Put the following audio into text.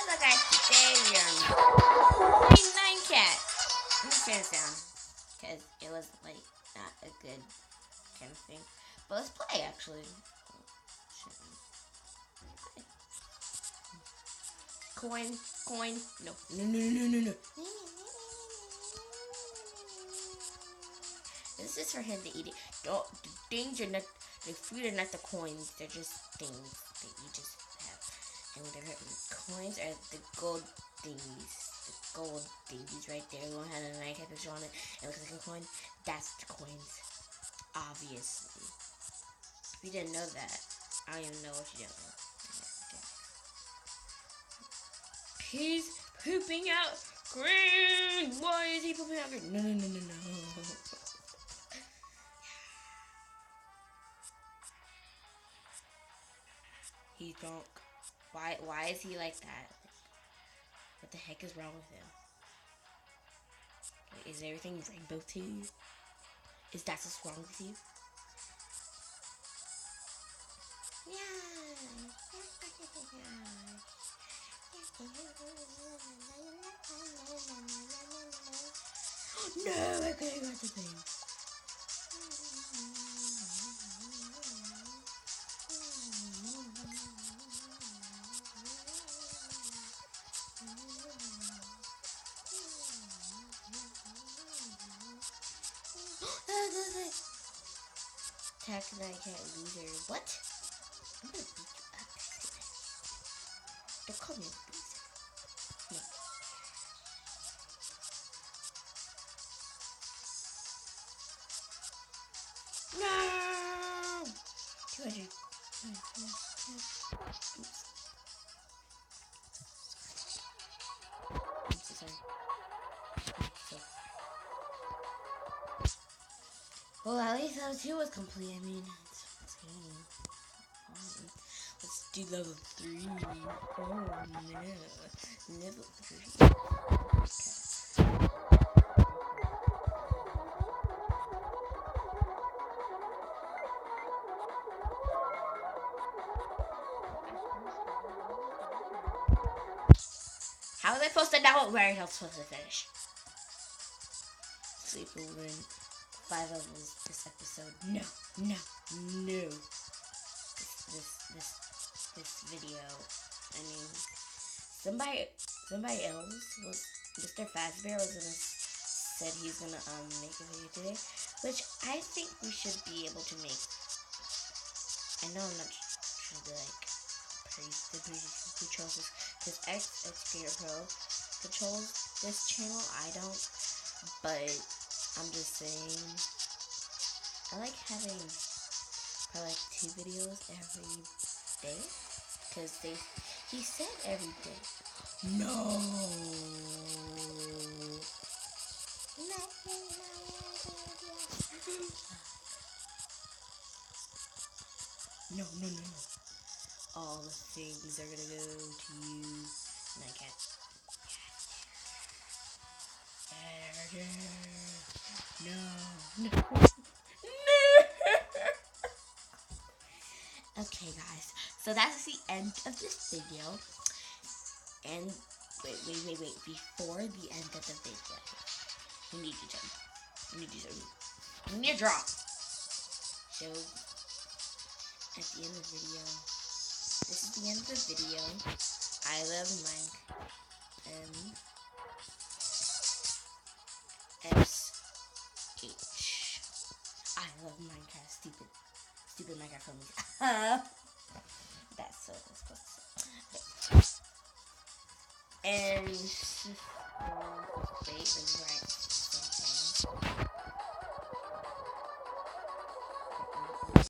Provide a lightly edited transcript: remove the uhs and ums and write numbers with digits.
Hello guys, today we are playing Nayn Cat. I'm just gonna sound, because it was like not a good kind of thing. But let's play actually. Coin, no. This is for him to eat it. Don't, the things are not, the food are not the coins, they're just things that you just have. And coins are the gold thingies. The gold thingies right there. The one that had a Nayn Cat picture on it. It looks like a coin. That's the coins. Obviously. If you didn't know that, I don't even know what you don't know. He's pooping out green. Why is he pooping out green? No. He's drunk. Why is he like that? What the heck is wrong with him? Is everything rainbow to you? Is that what's wrong with you? No, I couldn't got the thing. Attack and I can't lose her. What? I'm gonna beat you up. Don't call me a loser. No! 200. Oops, sorry. Well, at least level 2 was complete. I mean, it's let's do level 3. Oh no, level 3. How was I supposed to know where I'm supposed to finish? Sleep will win 5 levels this episode. No. This video. I mean, somebody else was Mr. Fazbear was gonna said he's gonna make a video today, which I think we should be able to make. I know I'm not trying to like praise the people who controls this, because DESCRI Pro controls this channel. I don't, but I'm just saying, I like having probably like 2 videos every day, because he said every day. No. All the things are gonna go to you, Nayn Cat. No. Okay, guys. So that's the end of this video. And wait. Before the end of the video, we need to jump. We need to drop. So at the end of the video, this is the end of the video. I love Mike. SH. I love Minecraft. Stupid Minecraft for me. That's so supposed to say. Okay. And wait, let me write something.